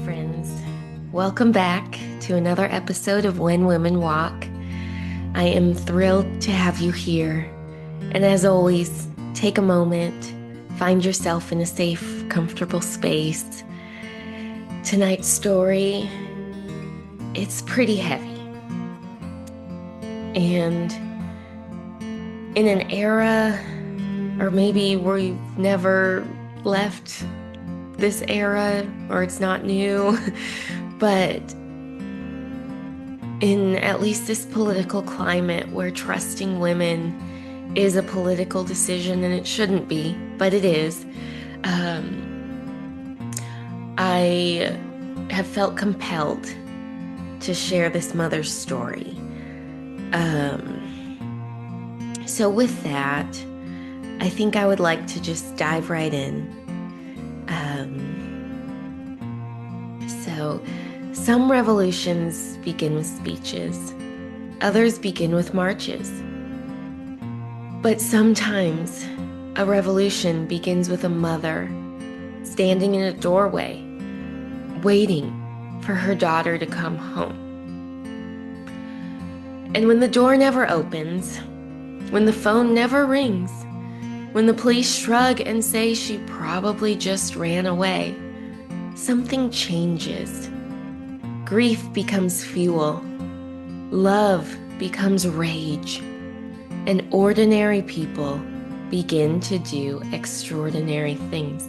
friends. Welcome back to another episode of When Women Walk. I am thrilled to have you here. And as always, take a moment, find yourself in a safe, comfortable space. Tonight's story, it's pretty heavy. And in an era, or maybe we've never left this era, or it's not new, but in at least this political climate where trusting women is a political decision, and it shouldn't be, but it is, I have felt compelled to share this mother's story. So with that, I think I would like to just dive right in. So some revolutions begin with speeches, others begin with marches. But sometimes a revolution begins with a mother standing in a doorway, waiting for her daughter to come home. And when the door never opens, when the phone never rings, when the police shrug and say she probably just ran away, something changes. Grief becomes fuel. Love becomes rage. And ordinary people begin to do extraordinary things.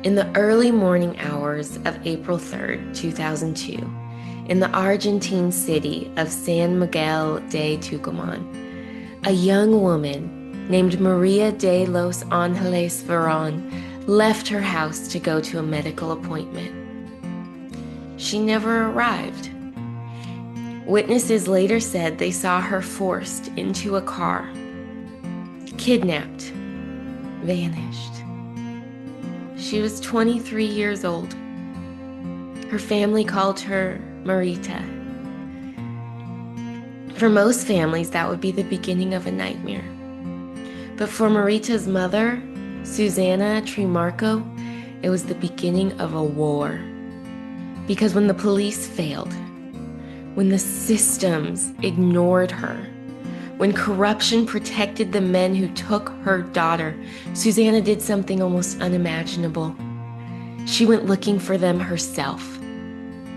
In the early morning hours of April 3rd, 2002, in the Argentine city of San Miguel de Tucumán, a young woman named María de los Ángeles Verón left her house to go to a medical appointment. She never arrived. Witnesses later said they saw her forced into a car, kidnapped, vanished. She was 23 years old. Her family called her Marita. For most families, that would be the beginning of a nightmare. But for Marita's mother, Susana Trimarco, it was the beginning of a war. Because when the police failed, when the systems ignored her, when corruption protected the men who took her daughter, Susana did something almost unimaginable. She went looking for them herself.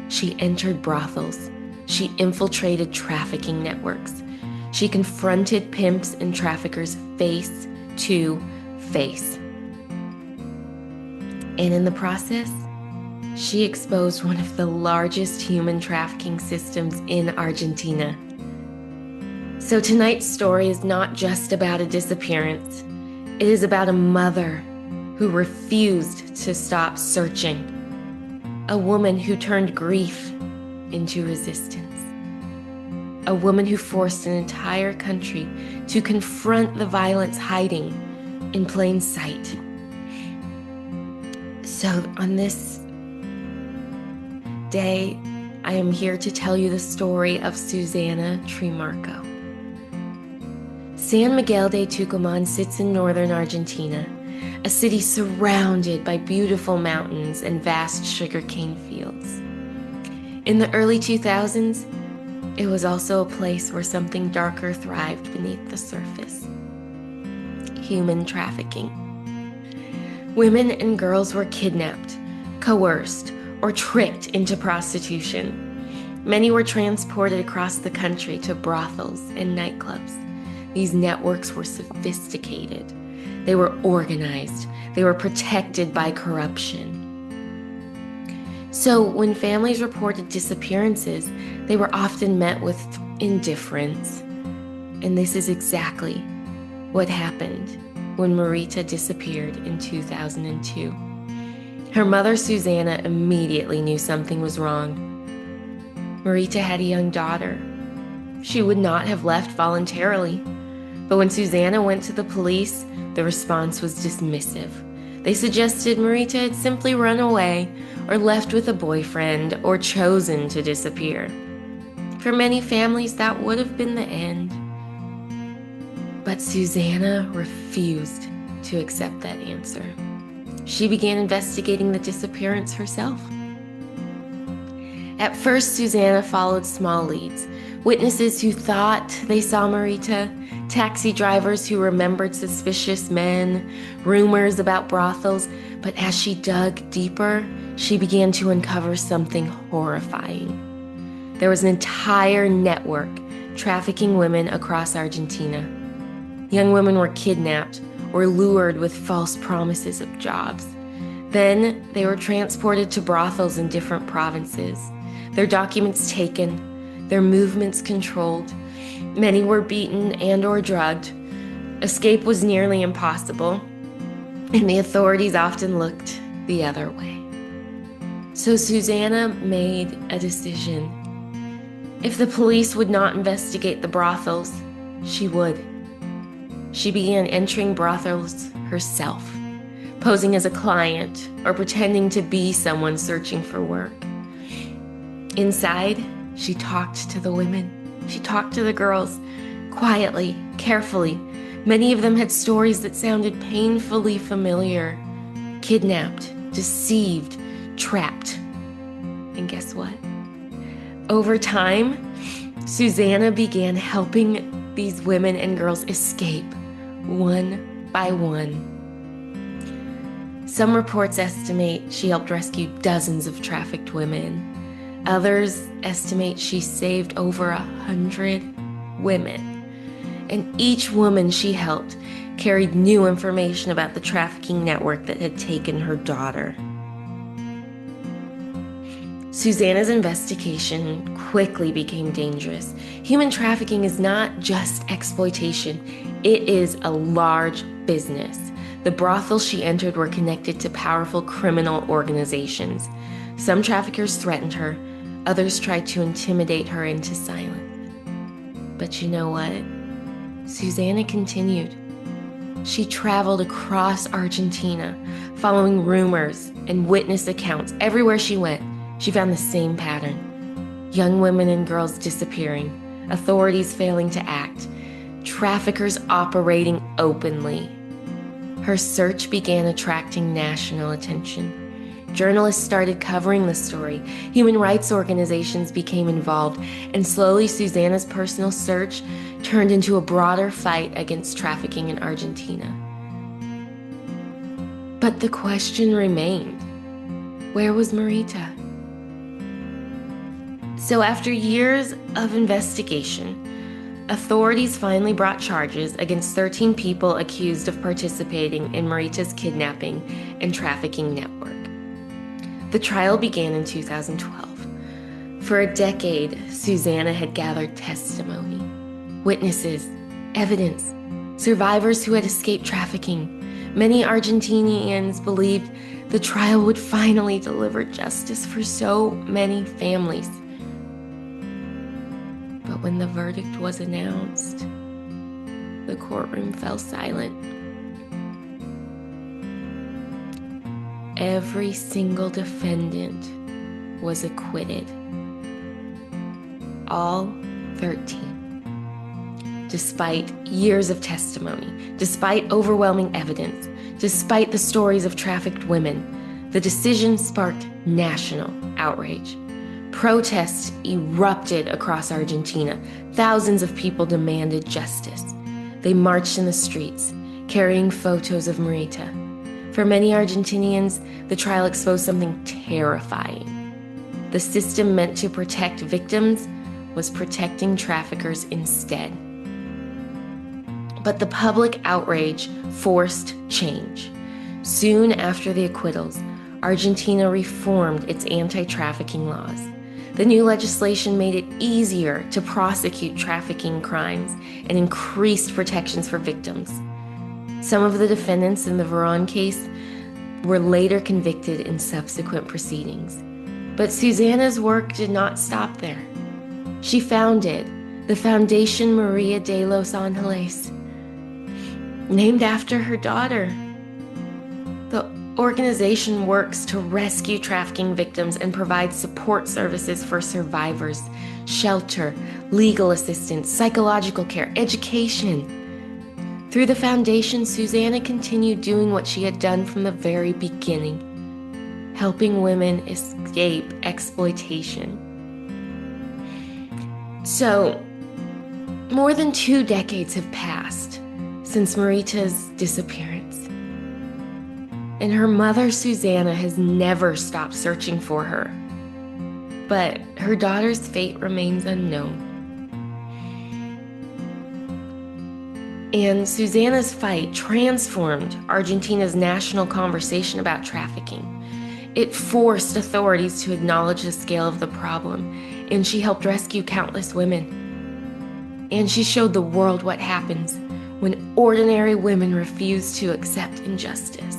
She entered brothels. She infiltrated trafficking networks. She confronted pimps and traffickers face to face. And in the process, she exposed one of the largest human trafficking systems in Argentina. So tonight's story is not just about a disappearance. It is about a mother who refused to stop searching. A woman who turned grief into resistance. A woman who forced an entire country to confront the violence hiding in plain sight. So on this day, I am here to tell you the story of Susana Trimarco. San Miguel de Tucumán sits in northern Argentina, a city surrounded by beautiful mountains and vast sugarcane fields. In the early 2000s, it was also a place where something darker thrived beneath the surface: human trafficking. Women and girls were kidnapped, coerced, or tricked into prostitution. Many were transported across the country to brothels and nightclubs. These networks were sophisticated. They were organized. They were protected by corruption. So when families reported disappearances, they were often met with indifference. And this is exactly what happened when Marita disappeared in 2002. Her mother, Susana, immediately knew something was wrong. Marita had a young daughter. She would not have left voluntarily. But when Susana went to the police, the response was dismissive. They suggested Marita had simply run away or left with a boyfriend or chosen to disappear. For many families, that would have been the end. But Susana refused to accept that answer. She began investigating the disappearance herself. At first, Susana followed small leads. Witnesses who thought they saw Marita, taxi drivers who remembered suspicious men, rumors about brothels. But as she dug deeper, she began to uncover something horrifying. There was an entire network trafficking women across Argentina. Young women were kidnapped or lured with false promises of jobs. Then they were transported to brothels in different provinces, their documents taken, their movements controlled. Many were beaten and or drugged. Escape was nearly impossible, and the authorities often looked the other way. So Susana made a decision. If the police would not investigate the brothels, she would. She began entering brothels herself, posing as a client or pretending to be someone searching for work. Inside, she talked to the women. She talked to the girls, quietly, carefully. Many of them had stories that sounded painfully familiar. Kidnapped, deceived, trapped. And guess what? Over time, Susana began helping these women and girls escape, one by one. Some reports estimate she helped rescue dozens of trafficked women. Others estimate she saved over 100 women. And each woman she helped carried new information about the trafficking network that had taken her daughter. Susana's investigation quickly became dangerous. Human trafficking is not just exploitation, it is a large business. The brothels she entered were connected to powerful criminal organizations. Some traffickers threatened her, others tried to intimidate her into silence. But you know what? Susana continued. She traveled across Argentina, following rumors and witness accounts. Everywhere she went, she found the same pattern. Young women and girls disappearing, authorities failing to act, traffickers operating openly. Her search began attracting national attention. Journalists started covering the story. Human rights organizations became involved, and slowly Susana's personal search turned into a broader fight against trafficking in Argentina. But the question remained, where was Marita? So after years of investigation, authorities finally brought charges against 13 people accused of participating in Marita's kidnapping and trafficking network. The trial began in 2012. For a decade, Susana had gathered testimony, witnesses, evidence, survivors who had escaped trafficking. Many Argentinians believed the trial would finally deliver justice for so many families. But when the verdict was announced, the courtroom fell silent. Every single defendant was acquitted. All 13. Despite years of testimony, despite overwhelming evidence, despite the stories of trafficked women, the decision sparked national outrage. Protests erupted across Argentina. Thousands of people demanded justice. They marched in the streets, carrying photos of Marita. For many Argentinians, the trial exposed something terrifying. The system meant to protect victims was protecting traffickers instead. But the public outrage forced change. Soon after the acquittals, Argentina reformed its anti-trafficking laws. The new legislation made it easier to prosecute trafficking crimes and increased protections for victims. Some of the defendants in the Verón case were later convicted in subsequent proceedings. But Susana's work did not stop there. She founded the Foundation María de los Ángeles, named after her daughter. The organization works to rescue trafficking victims and provide support services for survivors, shelter, legal assistance, psychological care, education. Through the foundation, Susana continued doing what she had done from the very beginning, helping women escape exploitation. So, more than 2 decades have passed since Marita's disappearance, and her mother, Susana, has never stopped searching for her. But her daughter's fate remains unknown. And Susana's fight transformed Argentina's national conversation about trafficking. It forced authorities to acknowledge the scale of the problem, and she helped rescue countless women. And she showed the world what happens when ordinary women refuse to accept injustice.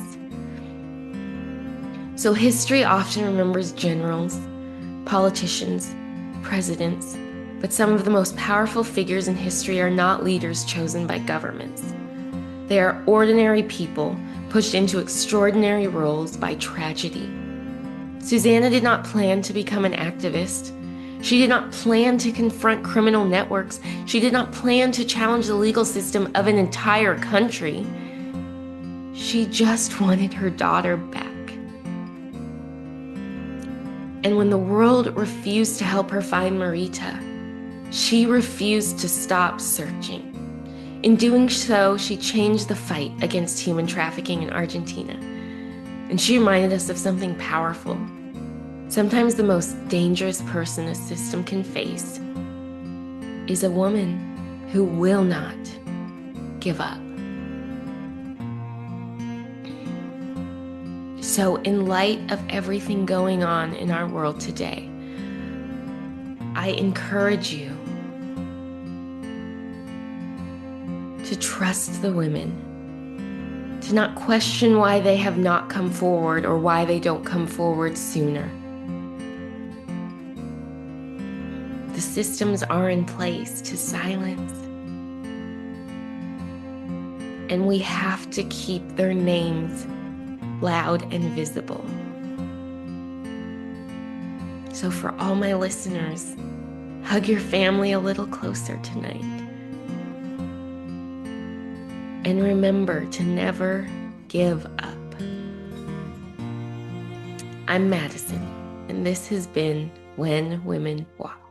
So history often remembers generals, politicians, presidents, but some of the most powerful figures in history are not leaders chosen by governments. They are ordinary people pushed into extraordinary roles by tragedy. Susana did not plan to become an activist. She did not plan to confront criminal networks. She did not plan to challenge the legal system of an entire country. She just wanted her daughter back. And when the world refused to help her find Marita, she refused to stop searching. In doing so, she changed the fight against human trafficking in Argentina. And she reminded us of something powerful. Sometimes the most dangerous person a system can face is a woman who will not give up. So, in light of everything going on in our world today, I encourage you to trust the women, to not question why they have not come forward or why they don't come forward sooner. The systems are in place to silence, and we have to keep their names loud and visible. So for all my listeners, hug your family a little closer tonight. And remember to never give up. I'm Madison, and this has been When Women Walk.